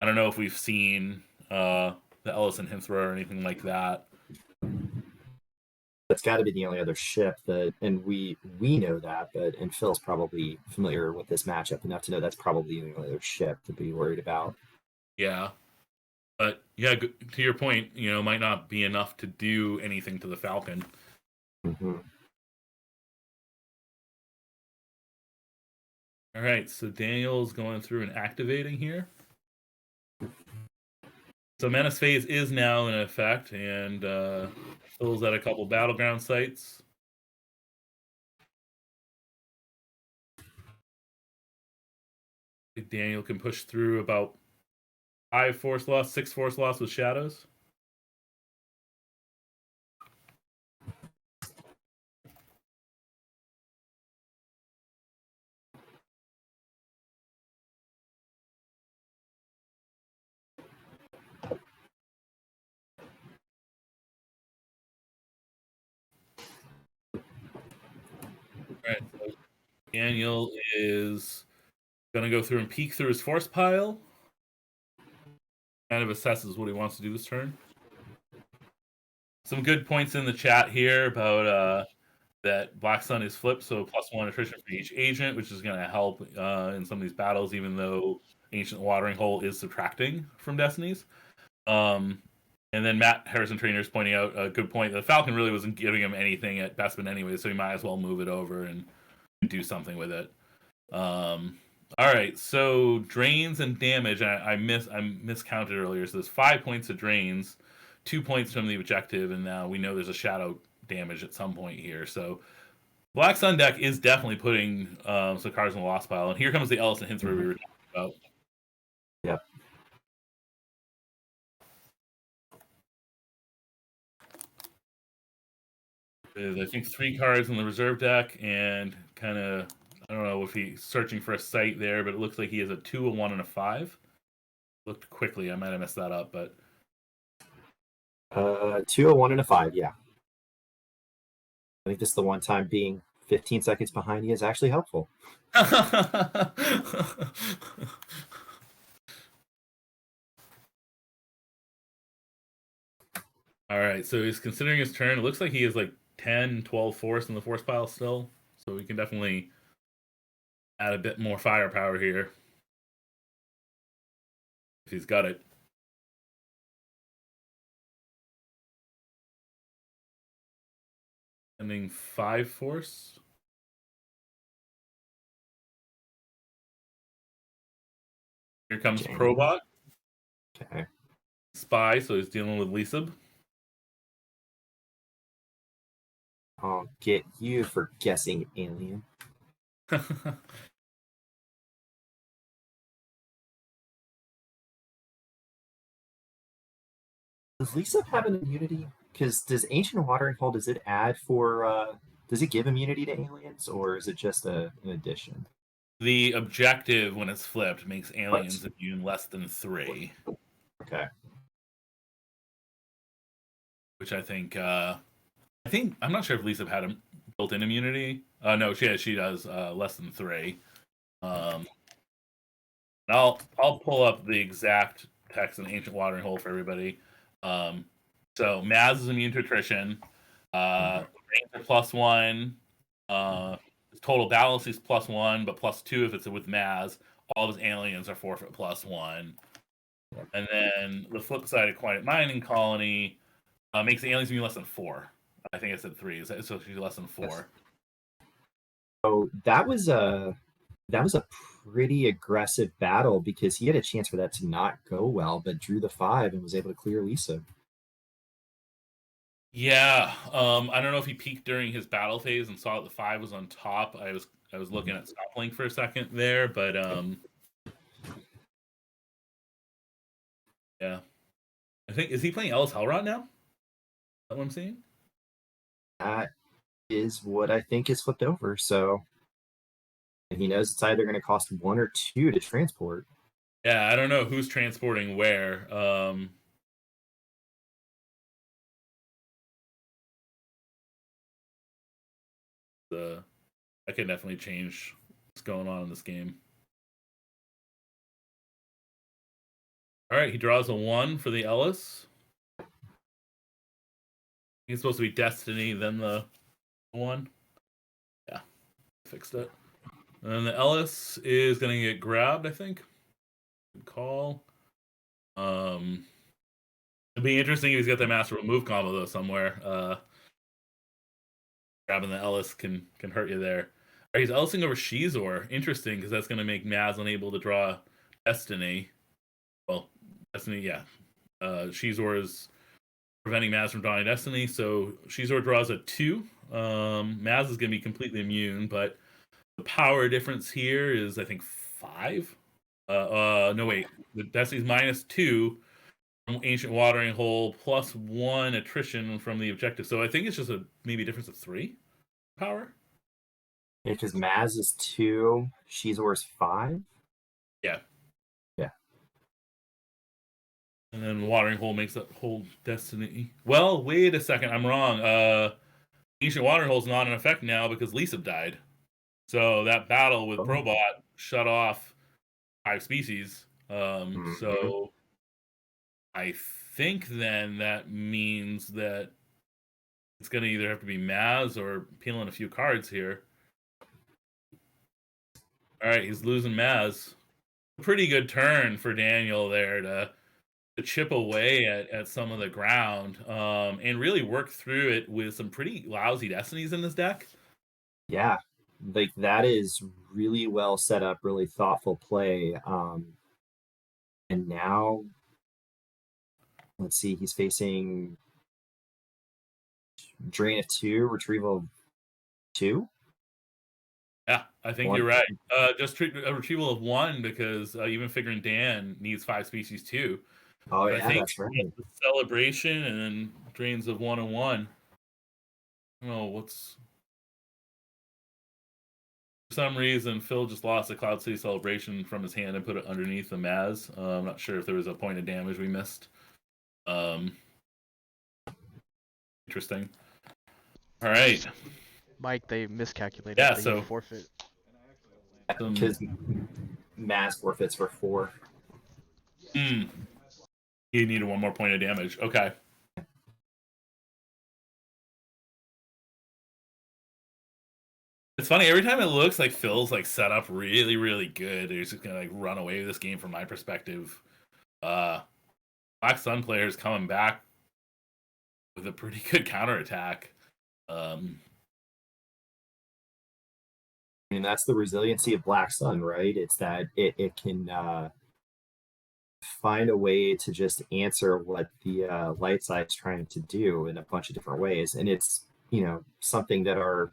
don't know if we've seen the Ellison Hinthra or anything like that. That's got to be the only other ship that, and we know that, and Phil's probably familiar with this matchup enough to know that's probably the only other ship to be worried about. Yeah, but yeah, to your point, might not be enough to do anything to the Falcon. Mm-hmm. All right, so Daniel's going through and activating here. So Menace Phase is now in effect, and Phil's at a couple battleground sites. Daniel can push through about 5 force loss, 6 force loss with shadows. All right, so Daniel is going to go through and peek through his force pile. Kind of assesses what he wants to do this turn. Some good points in the chat here about that Black Sun is flipped, so +1 attrition for each agent, which is going to help in some of these battles, even though Ancient Watering Hole is subtracting from Destinies. And then Matt Harrison Trainer is pointing out a good point. The Falcon really wasn't giving him anything at Bespin anyway, so he might as well move it over and do something with it. All right, so drains and damage. I miscounted earlier. So there's 5 points of drains, 2 points from the objective, and now we know there's a shadow damage at some point here. So Black Sun deck is definitely putting some cards in the lost pile. And here comes the Ellison Hinthra we were talking about. Yep. I think 3 cards in the reserve deck, and kind of, I don't know if he's searching for a site there, but it looks like he has a 2, a 1, and a 5. Looked quickly, I might have messed that up, but 2, a 1, and a 5, yeah. think this is the one time being 15 seconds behind you is actually helpful. All right, so he's considering his turn. It looks like he has like 10, 12 force in the force pile still. So we can definitely add a bit more firepower here. If he's got it. Sending 5 force. Here comes Dang. Probot. Okay. Spy, so he's dealing with Lisa. I'll get you for guessing alien. Does Lisa have an immunity? Because does Ancient Watering Hole, does it add for, does it give immunity to aliens, or is it just an addition? The objective, when it's flipped, makes aliens immune less than 3. Okay. Which I think, I'm not sure if Lisa had a built-in immunity. No, she does less than 3. I'll pull up the exact text in Ancient Watering Hole for everybody. So Maz is immune to attrition. Range are +1. Total balance is +1, but +2 if it's with Maz. All of his aliens are forfeit +1. And then the flip side of Quiet Mining Colony makes the aliens immune less than 4. I think I said 3, so she's less than 4. Yes. So that was a pretty aggressive battle because he had a chance for that to not go well, but drew the 5 and was able to clear Lisa. Yeah, I don't know if he peeked during his battle phase and saw that the 5 was on top. I was looking at Stoplink for a second there, but yeah, I think is he playing Ellis Hellrod now? Is that what I'm seeing? That is what I think is flipped over. So, and he knows it's either going to cost 1 or 2 to transport. Yeah, I don't know who's transporting where. I can definitely change what's going on in this game. All right, he draws a 1 for the Ellis. He's supposed to be Destiny, then the 1. Yeah, fixed it. And the Ellis is going to get grabbed, I think. Good call. It'd be interesting if he's got that master remove combo though somewhere. Grabbing the Ellis can hurt you there. Right, he's Ellising over Shizor. Interesting, because that's going to make Maz unable to draw Destiny. Well, Destiny, yeah. Shizor is preventing Maz from drawing Destiny, so Shizor draws a 2. Maz is going to be completely immune, but the power difference here is, I think, 5. No, wait. The Destiny's -2 from Ancient Watering Hole, +1 attrition from the objective. So I think it's just maybe a difference of 3 power. Yeah, because Maz is 2, Shizor's 5. Yeah. Yeah. And then Watering Hole makes that whole Destiny. Well, wait a second. I'm wrong. Ancient Watering Hole's not in effect now because Lisa died. So that battle with Probot shut off 5 species. So I think then that means that it's going to either have to be Maz or peeling a few cards here. All right, he's losing Maz. Pretty good turn for Daniel there to chip away at some of the ground and really work through it with some pretty lousy Destinies in this deck. Yeah, like that is really well set up, really thoughtful play. And now, let's see, he's facing Drain of 2, Retrieval of 2. Yeah, I think 1. You're right. Just a retrieval of 1 because even figuring Dan needs 5 species too. Oh, But yeah, I think that's right. the celebration and then drains of 1 and 1. I don't know what's. For some reason, Phil just lost a Cloud City Celebration from his hand and put it underneath the Maz. I'm not sure if there was a point of damage we missed. Interesting. All right. Mike, they miscalculated Yeah, the so forfeit. Because Maz forfeits for 4. he needed 1 more point of damage. Okay. It's funny, every time it looks like Phil's like set up really, really good, he's just gonna like run away with this game from my perspective. Black Sun players coming back with a pretty good counterattack. I mean, that's the resiliency of Black Sun, right? It's that it can find a way to just answer what the light side's trying to do in a bunch of different ways. And it's, something that our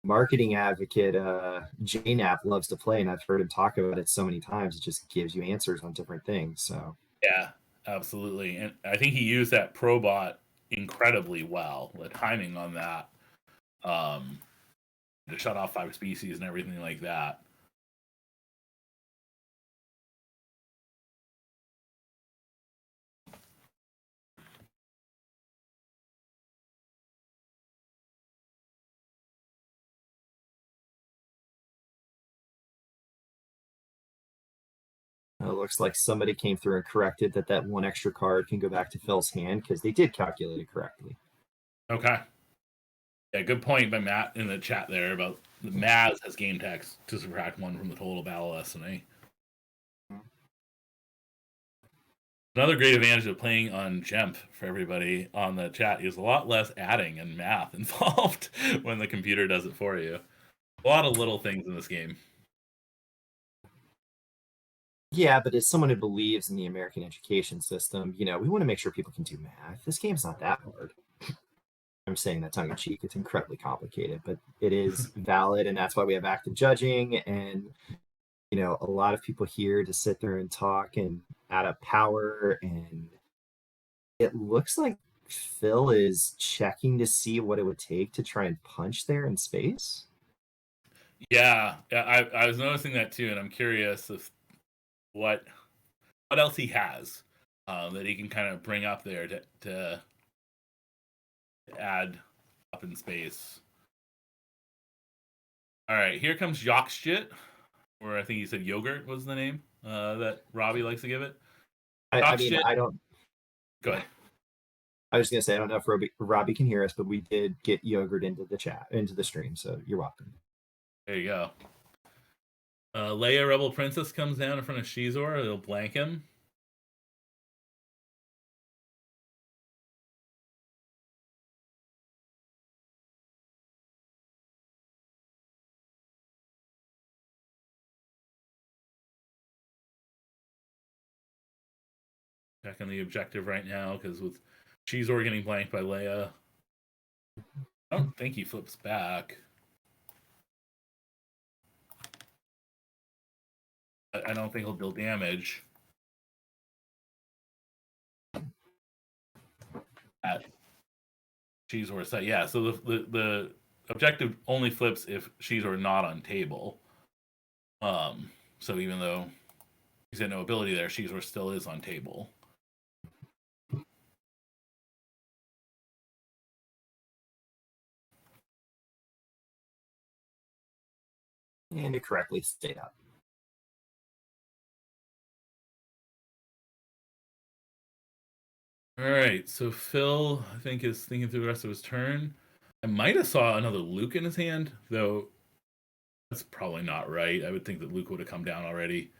marketing advocate, JNAP, loves to play. And I've heard him talk about it so many times. It just gives you answers on different things. So, Yeah, absolutely. And I think he used that Probot incredibly well. The timing on that, to shut off 5 species and everything like that. it looks like somebody came through and corrected that one extra card can go back to Phil's hand because they did calculate it correctly. Okay. Yeah, good point by Matt in the chat there about the Maz has game text to subtract 1 from the total battle estimate. Another great advantage of playing on Gemp for everybody on the chat is a lot less adding and math involved when the computer does it for you. A lot of little things in this game. Yeah, but as someone who believes in the American education system, we want to make sure people can do math. This game's not that hard. I'm saying that tongue in cheek. It's incredibly complicated, but it is valid, and that's why we have active judging. And a lot of people here to sit there and talk and add up power. And it looks like Phil is checking to see what it would take to try and punch there in space. Yeah, I was noticing that too, and I'm curious if what else he has that he can kind of bring up there to add up in space. All right, here comes Yoxjit, or I think he said yogurt was the name that Robbie likes to give it. I mean, I don't. Go ahead. I was going to say, I don't know if Robbie can hear us, but we did get yogurt into the chat, into the stream, so you're welcome. There you go. Leia Rebel Princess comes down in front of Shizor. It'll blank him. Checking the objective right now, because with Shizor getting blanked by Leia, I don't think he flips back. I don't think he'll deal damage. At Shizor's side. Yeah, so the objective only flips if Shizor not on table. So even though he's had no ability there, Shizor still is on table. And it correctly stayed up. All right, so Phil, I think, is thinking through the rest of his turn. I might have saw another Luke in his hand, though that's probably not right. I would think that Luke would have come down already.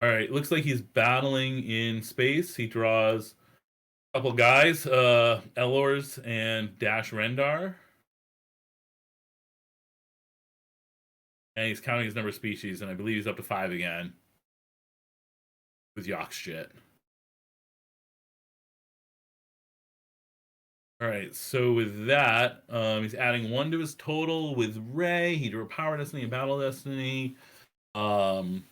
All right, looks like he's battling in space. He draws a couple guys, Elors and Dash Rendar. And he's counting his number of species, and I believe he's up to 5 again with Yoxjit. All right, so with that, he's adding 1 to his total with Ray. He drew a Power Destiny and Battle Destiny. And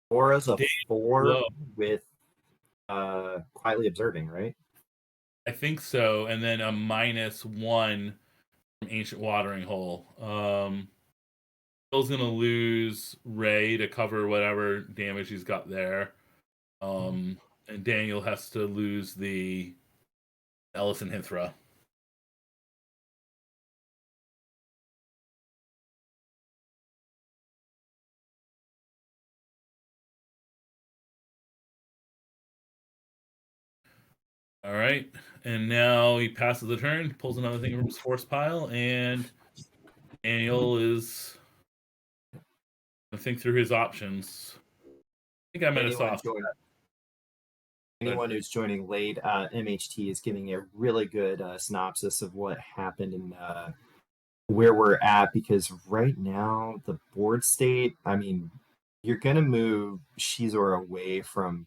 Aura's a 4 with Quietly Observing, right? I think so. And then a -1 from Ancient Watering Hole. Phil's going to lose Ray to cover whatever damage he's got there. And Daniel has to lose the Ellison Hithra. All right, and now he passes the turn, pulls another thing from his force pile, and Daniel is gonna think through his options. I think I might have Anyone soft. join, But anyone who's joining late, MHT is giving a really good synopsis of what happened and where we're at, because right now the board state, I mean, you're gonna move Shizor away from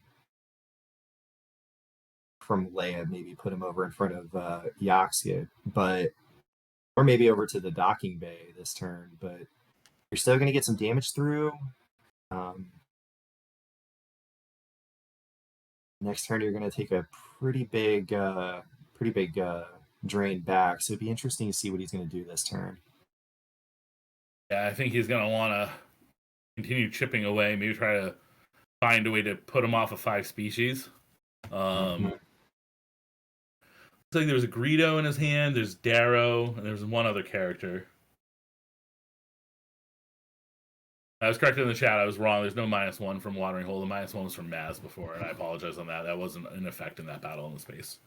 Leia, maybe put him over in front of Yaxia, but or maybe over to the docking bay this turn, but you're still gonna get some damage through. Um, Next turn you're gonna take a pretty big drain back, so it'd be interesting to see what he's gonna do this turn. yeah, I think he's gonna want to continue chipping away. Maybe try to find a way to put him off of 5 species. Mhm. Looks like there's a Greedo in his hand. There's Darrow, and there's one other character. I was corrected in the chat. I was wrong. There's no -1 from Watering Hole. The -1 was from Maz before, and I apologize on that. That wasn't in effect in that battle in the space.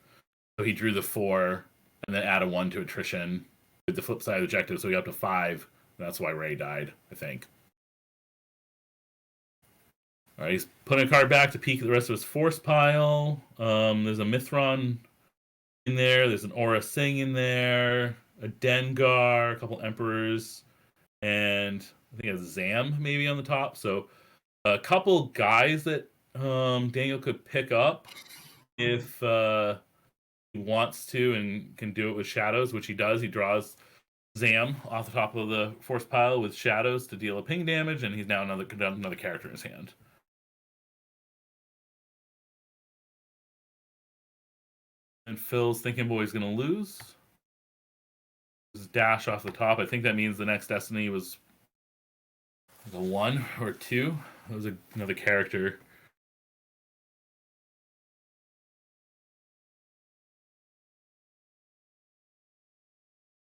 So he drew the 4 and then added 1 to attrition with the flip side objective, so he got up to 5. That's why Ray died, I think. All right, he's putting a card back to peek at the rest of his force pile. There's a Mithron in there. There's an Aura Sing in there. A Dengar, a couple Emperors, and I think a Zam maybe on the top. So a couple guys that Daniel could pick up if he wants to and can do it with shadows, which he does. He draws Zam off the top of the force pile with shadows to deal a ping damage, and he's now another character in his hand. And Phil's thinking boy's going to lose. His dash off the top. I think that means the next Destiny was a 1 or 2. That was another character.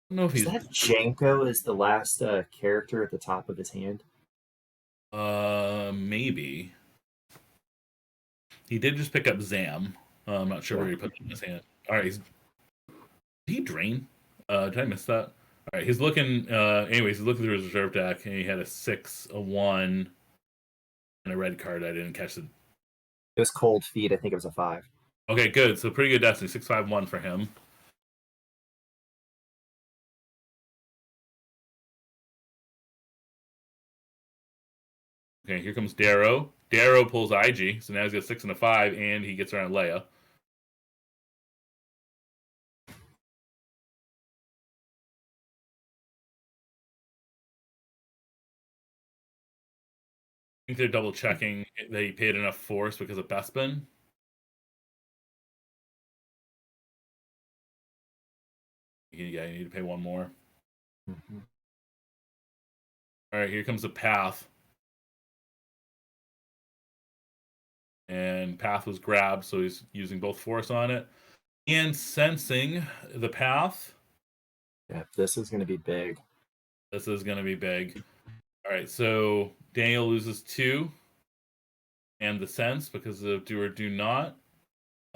I don't know if Is he's that Janko is the last character at the top of his hand? maybe. He did just pick up Zam. I'm not sure where he put it in his hand. All right, did he drain? Did I miss that? All right, he's looking. Anyways, he's looking through his reserve deck, and he had a 6, a 1, and a red card. I didn't catch it. It was Cold Feet. I think it was a 5. Okay, good. So pretty good Destiny. 6-5-1 for him. Okay, here comes Darrow. Darrow pulls IG, so now he's got 6 and a 5, and he gets around Leia. I think they're double checking that he paid enough force because of Bespin. Yeah, you need to pay 1 more. Mm-hmm. All right, here comes the Path. And Path was grabbed, so he's using both force on it. And sensing the Path. Yeah, this is going to be big. This is going to be big. All right, so Daniel loses 2. And the sense because of do or do not.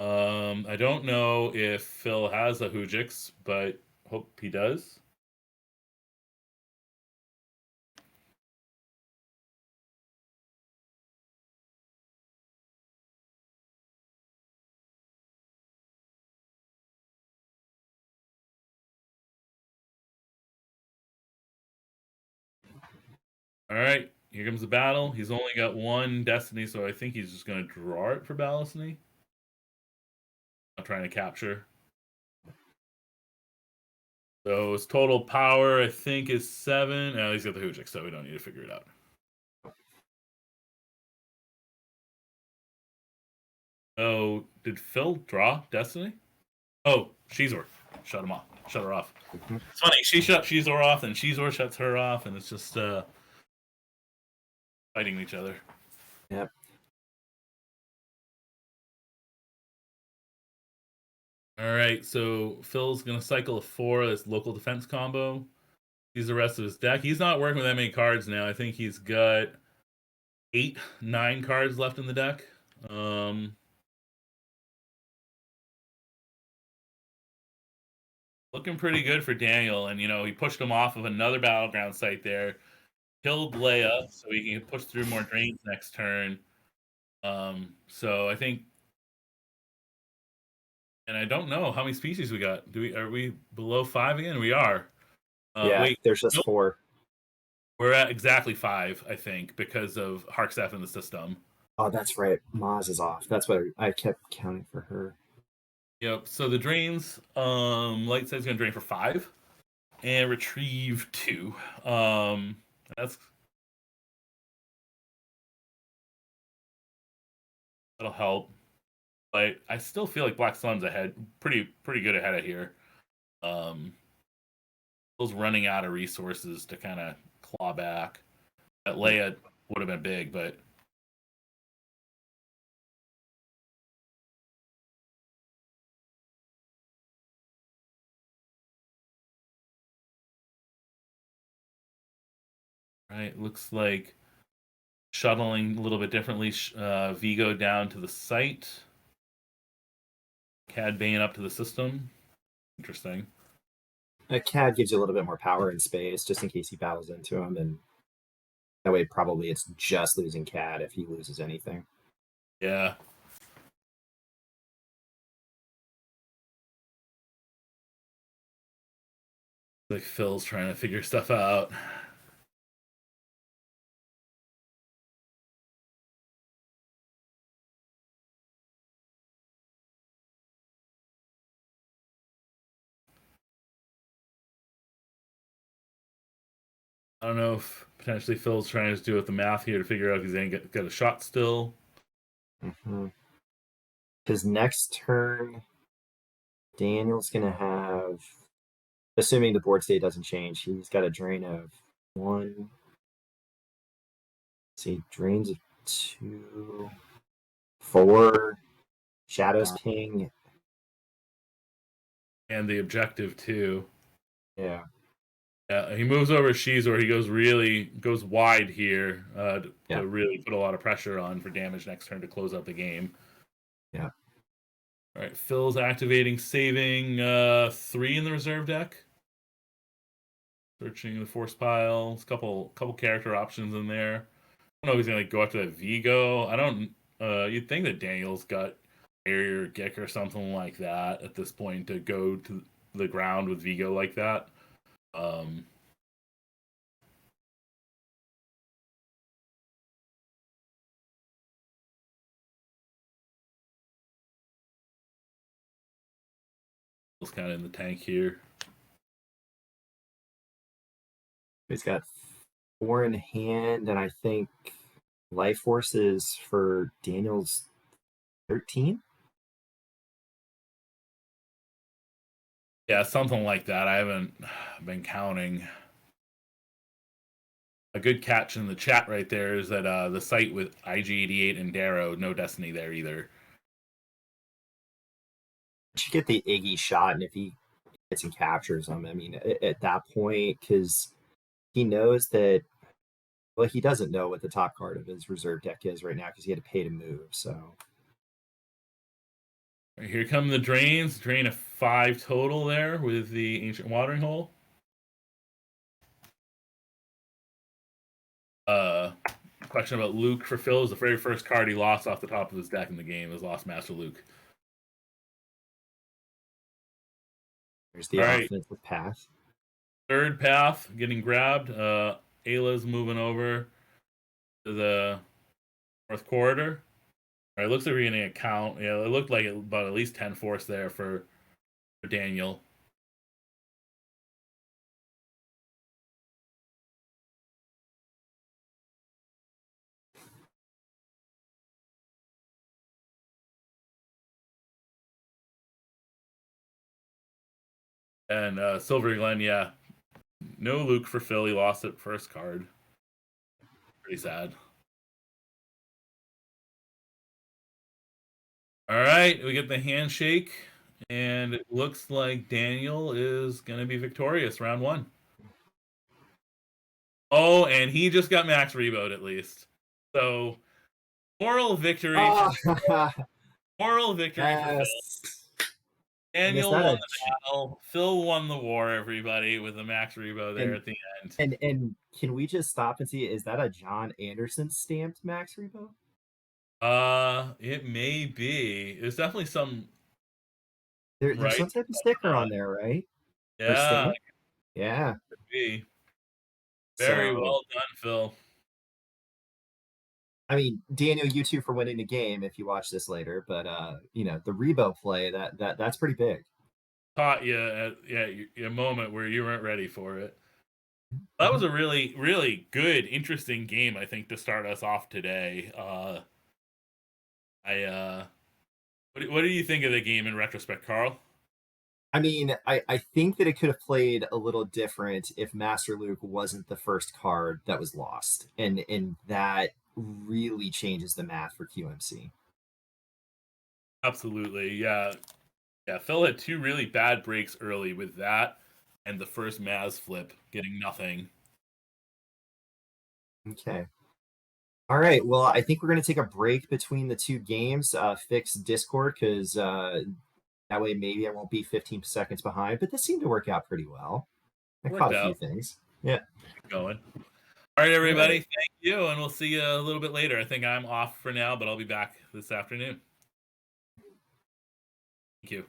I don't know if Phil has a Hujix, but hope he does. All right, here comes the battle. He's only got 1 Destiny, so I think he's just going to draw it for Ballastiny. I'm trying to capture. So his total power, I think, is 7. Now he's got the Hujix, so we don't need to figure it out. Oh, did Phil draw Destiny? Oh, Shizor. Shut him off. Shut her off. Mm-hmm. It's funny. She shut Shizor off, and Shizor shuts her off, and it's just fighting each other. Yep. All right, so Phil's going to cycle a 4, this local defense combo. He's the rest of his deck. He's not working with that many cards now. I think he's got 8, 9 cards left in the deck. Looking pretty good for Daniel, and he pushed him off of another battleground site there, killed Leia, so he can push through more drains next turn. So I think, and I don't know how many species we got. Are we below 5 again? We are. Yeah, Wait, there's just nope. 4. We're at exactly 5, I think, because of Harksef in the system. Oh, that's right. Maz is off. That's what I kept counting for her. Yep. So the drains, light side's gonna drain for 5 and retrieve 2. That'll help. But I still feel like Black Sun's ahead, pretty good ahead of here. Those running out of resources to kind of claw back. That Leia would have been big, but right, looks like shuttling a little bit differently. Vigo down to the site. Cad Bane up to the system. Interesting. A CAD gives you a little bit more power in space, just in case he battles into him, and that way probably it's just losing CAD if he loses anything. Yeah. Like Phil's trying to figure stuff out. I don't know if potentially Phil's trying to do with the math here to figure out if he's going to get a shot still. His next turn, Daniel's going to have, assuming the board state doesn't change, he's got a drain of 1. Let's see, drains of 2, 4, Shadows King. And the objective, too. Yeah. Yeah, he moves over Shizor. He goes wide here to really put a lot of pressure on for damage next turn to close out the game. Yeah. All right, Phil's activating, saving 3 in the reserve deck. Searching the force pile. There's a couple character options in there. I don't know if he's gonna go after that Vigo. I don't. You'd think that Daniel's got Barrier Gick or something like that at this point to go to the ground with Vigo like that. It's kind of in the tank here. He's got 4 in hand, and I think Life Force is for Daniel's 13. Yeah, something like that. I haven't been counting. A good catch in the chat right there is that the site with IG88 and Darrow, no Destiny there either. Should get the Iggy shot, and if he hits and captures him, I mean, at that point, because he knows that, well, he doesn't know what the top card of his reserve deck is right now because he had to pay to move. So here come the drains. Drain of 5 total there with the Ancient Watering Hole. Question about Luke for Phil is the very first card he lost off the top of his deck in the game is Lost Master Luke. There's the offensive path. Third path getting grabbed. Ayla's moving over to the north corridor. All right, looks like we're getting a count. Yeah, it looked like about at least 10 force there for Daniel. And Silver Glen, yeah. No Luke for Phil. He lost it first card. Pretty sad. All right, we get the handshake, and it looks like Daniel is going to be victorious round 1. Oh, and he just got max reboot at least. So, moral victory. Oh. Moral victory for Phil. Daniel that won a the battle. Phil won the war, everybody, with the max rebo there and at the end. and can we just stop and see, is that a John Anderson stamped Max Rebo? It may be. There's definitely some There's right. some type of sticker on there, right? Or Yeah, stamp? Yeah. could be. Very So well done, Phil. I mean, Daniel, you too for winning the game if you watch this later, but the Rebo play that's pretty big. Caught you at a moment where you weren't ready for it. That was Mhm. a really, really good, interesting game, I think, to start us off today. What do you think of the game in retrospect, Carl? I mean, I think that it could have played a little different if Master Luke wasn't the first card that was lost. And that really changes the math for QMC. Absolutely, yeah. Yeah, Phil had two really bad breaks early with that and the first Maz flip, getting nothing. Okay. All right. Well, I think we're going to take a break between the two games, fix Discord, because that way maybe I won't be 15 seconds behind. But this seemed to work out pretty well. I caught Worked a few out. things. Yeah. Keep going. All right, All everybody. right. Thank you, and we'll see you a little bit later. I think I'm off for now, but I'll be back this afternoon. Thank you.